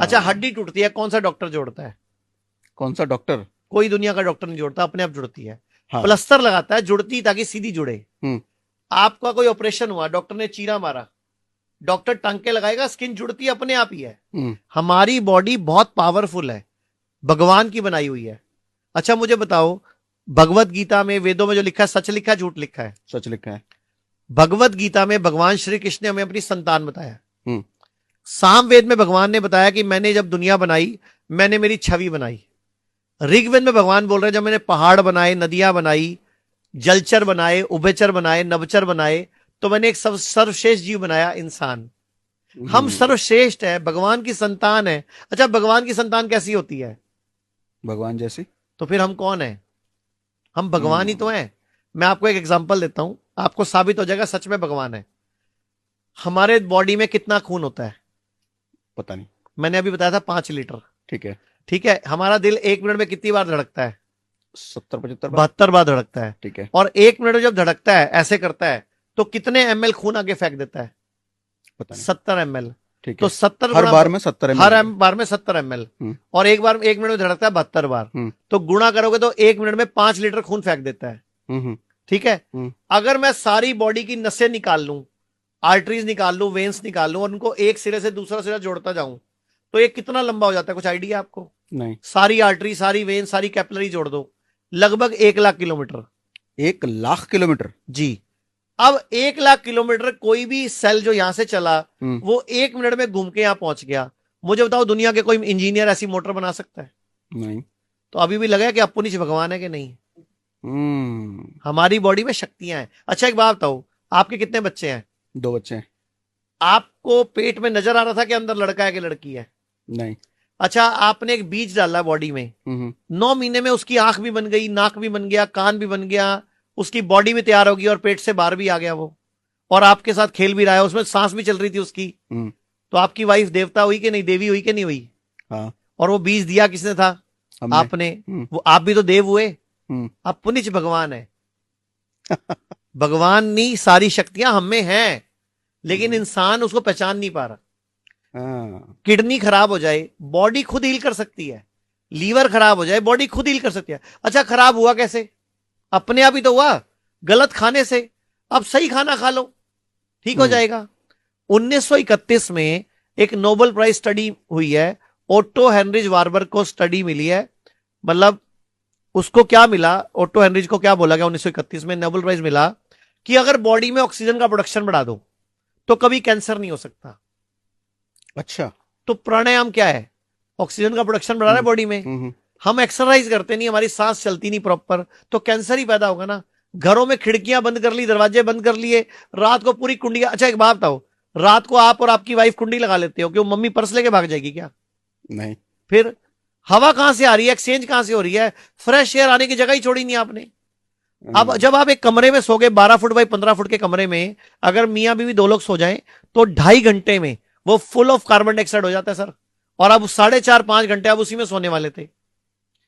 अच्छा, हड्डी टूटती है, कौन सा डॉक्टर जोड़ता है? कौन सा डॉक्टर? कोई दुनिया का डॉक्टर नहीं जोड़ता, अपने आप जुड़ती है। हाँ। प्लास्टर लगाता है जुड़ती ताकि सीधी जुड़े। हम्म। आपका कोई ऑपरेशन हुआ, डॉक्टर ने चीरा मारा, डॉक्टर टांके लगाएगा, स्किन जुड़ती अपने आप ही है। हमारी बॉडी बहुत पावरफुल है, भगवान की बनाई हुई है। अच्छा मुझे बताओ, भगवत गीता में, वेदों में जो लिखा है, सच लिखा है झूठ लिखा है? सच लिखा है। भगवत गीता में भगवान श्री कृष्ण ने हमें अपनी संतान बताया। हम्म। सामवेद में भगवान ने बताया कि मैंने जब दुनिया बनाई, मैंने मेरी छवि बनाई। ऋग्वेद में भगवान बोल रहे हैं, जब मैंने पहाड़ बनाए, नदियां बनाई, जलचर बनाए, उभयचर बनाए, नवचर बनाए, तो मैंने एक सर्वश्रेष्ठ जीव बनाया, इंसान। हम सर्वश्रेष्ठ है, भगवान की संतान है। अच्छा, भगवान की संतान कैसी होती है? भगवान जैसी। तो फिर हम कौन है? हम भगवान ही तो हैं। मैं आपको एक एग्जांपल देता हूं, आपको साबित हो जाएगा सच में भगवान है। हमारे बॉडी में कितना खून होता है? पता नहीं। मैंने अभी बताया था 5 लीटर। ठीक है। ठीक है, हमारा दिल 1 मिनट में कितनी बार धड़कता है? 70-75 बार। 72 बार धड़कता है। ठीक है। और 1 मिनट में जब धड़कता है, ऐसे करता है, तो कितने ml खून आगे फेंक देता है? पता नहीं। 70 ml। ठीक तो है। 70 हर बार में 70 ml। हर बार में 70 ml। और एक बार 1 मिनट में धड़कता है 72 बार। तो गुणा करोगे तो 1 मिनट में 5 लीटर खून फेंक देता है। ठीक है। अगर मैं सारी बॉडी की नसें निकाल लूं, आर्टरीज निकाल लूं, वेन्स निकाल लूं, और उनको एक सिरे से दूसरा सिरा जोड़ता जाऊं, तो ये कितना लंबा हो जाता है? कुछ आइडिया आपको? नहीं। सारी आर्टरी, सारी वेन, सारी कैपिलरी जोड़ दो, लगभग 1 लाख किलोमीटर। 1 लाख किलोमीटर? जी। अब 1 लाख किलोमीटर कोई भी सेल जो यहां से चला, वो 1 मिनट में घूम के यहां पहुंच गया। मुझे बताओ, दुनिया के कोई इंजीनियर ऐसी मोटर बना सकता है? नहीं। तो अभी भी लगा कि अपुनिच भगवान है कि नहीं? हमारी बॉडी में शक्तियां हैं। अच्छा एक बात बताओ, आपके कितने बच्चे हैं? 2 बच्चे हैं। आपको पेट में नजर आ रहा था कि अंदर लड़का है कि लड़की है? नहीं। अच्छा, आपने एक बीज डाला बॉडी में, 9 महीने में उसकी आंख भी बन गई, नाक भी बन गया, कान भी बन गया, उसकी बॉडी भी तैयार होगी, और पेट से बाहर भी आ गया वो, और आपके साथ खेल भी रहा है, उसमें सांस भी चल रही थी उसकी। तो आपकी वाइफ देवता हुई कि नहीं, देवी हुई कि नहीं हुई? हाँ। और वो बीज दिया किसने था? आपने। वो आप भी तो देव हुए। आप पुनिच भगवान है। भगवान नहीं, सारी शक्तियां हम में हैं, लेकिन इंसान उसको पहचान नहीं पा रहा। किडनी खराब हो जाए, बॉडी खुद हील कर सकती है। लीवर खराब हो जाए, बॉडी खुद हील कर सकती है। अच्छा, खराब हुआ कैसे? अपने आप ही तो हुआ, गलत खाने से। अब सही खाना खा लो, ठीक हो जाएगा। 1931 में एक नोबेल प्राइज स्टडी हुई है, ओटो हेनरिज वार्बर को स्टडी मिली है। मतलब उसको क्या मिला, ओटो हेनरिज को क्या बोला गया 1931 में, नोबेल प्राइज मिला कि अगर बॉडी में ऑक्सीजन का प्रोडक्शन बढ़ा दो तो कभी कैंसर नहीं हो सकता। अच्छा। तो प्राणायाम क्या है? ऑक्सीजन का प्रोडक्शन बढ़ा रहा है बॉडी में। हम एक्सरसाइज करते नहीं, हमारी सांस चलती नहीं प्रॉपर, तो कैंसर ही पैदा होगा ना। घरों में खिड़कियां बंद कर ली, दरवाजे बंद कर लिए, रात को पूरी कुंडियां। अच्छा एक बात बताओ, रात को आप और आपकी वाइफ कुंडी लगा लेते हो, क्यों? मम्मी पर्स लेके भाग जाएगी क्या? नहीं। फिर हवा कहां से आ रही है, एक्सचेंज कहां से हो रही है? फ्रेश एयर आने की जगह ही छोड़ी नहीं आपने। अब जब आप एक कमरे में सो गए, 12 फुट बाई 15 फुट के कमरे में, अगर मियां बीवी 2 लोग सो जाएं, तो 2.5 घंटे में वो फुल ऑफ कार्बन डाइऑक्साइड हो जाता है सर। और अब 4.5-5 घंटे आप उसी में सोने वाले थे,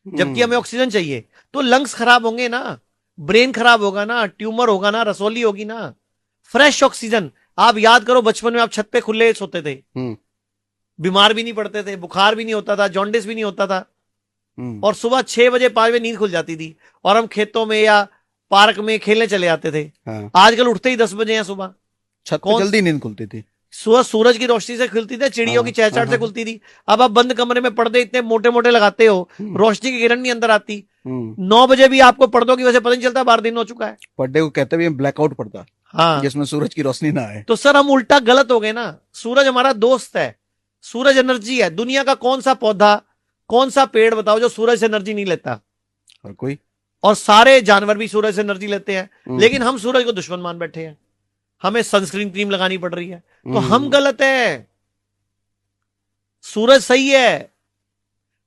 जबकि हमें ऑक्सीजन चाहिए। तो लंग्स खराब होंगे ना, ब्रेन खराब होगा ना, ट्यूमर होगा ना, रसोली होगी ना। Fresh oxygen. आप याद करो, बचपन में आप छत पे खुले सोते थे, बीमार भी नहीं पड़ते थे, बुखार भी नहीं होता था, जॉन्डिस भी नहीं होता था, और सुबह 6 बजे 5 बजे नींद खुल जाती थी, और हम खेतों में या पार्क में खेलने चले जाते थे। हाँ। आजकल उठते ही 10 बजे हैं सुबह। छत पे जल्दी नींद खुलती थी, सुबह सूरज की रोशनी से खुलती थी, चिड़ियों की चहचहाट से खुलती थी। अब आप बंद कमरे में पर्दे इतने मोटे मोटे लगाते हो, रोशनी की किरण नहीं अंदर आती। 9 बजे भी आपको पर्दों की वजह से पता नहीं चलता बाहर दिन हो चुका है। पर्दे को कहते भी ब्लैकआउट पर्दा, हाँ, जिसमें सूरज की रोशनी ना आए। तो सर हम उल्टा गलत हो गए ना। सूरज हमारा दोस्त है, सूरज एनर्जी है। दुनिया का कौन सा पौधा, कौन सा पेड़ बताओ जो सूरज से एनर्जी नहीं लेता? और कोई? और सारे जानवर भी सूरज से एनर्जी लेते हैं, लेकिन हम सूरज को दुश्मन मान बैठे हैं। हमें सनस्क्रीन क्रीम लगानी पड़ रही है, तो हम गलत है, सूरज सही है।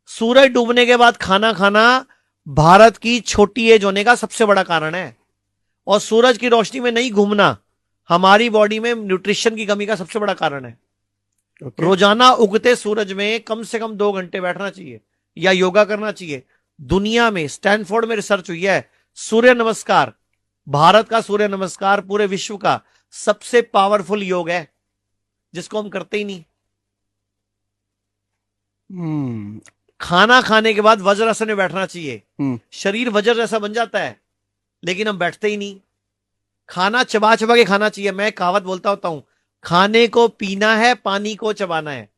सूरज डूबने के बाद खाना खाना भारत की छोटी एज होने का सबसे बड़ा कारण है, और सूरज की रोशनी में नहीं घूमना हमारी बॉडी में न्यूट्रिशन की कमी का सबसे बड़ा कारण है। रोजाना उगते सूरज में कम से कम 2 घंटे बैठना चाहिए या योगा करना चाहिए। दुनिया में स्टैनफोर्ड में रिसर्च हुई है, सूर्य नमस्कार, भारत का सूर्य नमस्कार पूरे विश्व का सबसे पावरफुल योग है, जिसको हम करते ही नहीं। हम्म खाना खाने के बाद वज्रासन में बैठना चाहिए, हम्म शरीर वज्र जैसा बन जाता है, लेकिन हम बैठते ही नहीं। खाना चबा चबा के खाना चाहिए। मैं कहावत बोलता होता हूं, खाने को पीना है, पानी को चबाना है।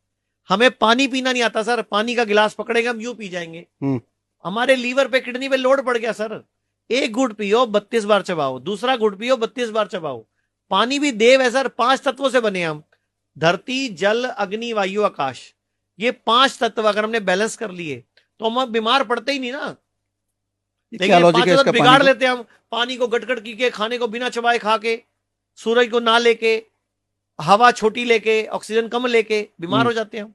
हमें पानी पीना नहीं आता सर, पानी का गिलास पकड़ेंगे हम यूं पी जाएंगे। हम्म हमारे लीवर पे, किडनी पे लोड पड़ गया सर। एक घुट पियो 32 बार चबाओ, दूसरा घुट पियो 32 बार चबाओ। पानी भी देव है सर, 5 तत्वों से बने हम। धरती, जल, अग्नि, वायु, आकाश। ये 5 तत्व अगर हमने बैलेंस कर लिए तो हम अब बीमार पड़ते ही नहीं ना। ये लेकिन क्या ये लॉजिक है पांचों तत्व इसका पानी बिगाड़ को? लेते हैं हम। पानी को गटगट की के, खाने को बिना चबाए खा के, सूरज को ना लेके, हवा छोटी लेके, ऑक्सीजन कम लेके बीमार हम्म हो जाते हैं हम।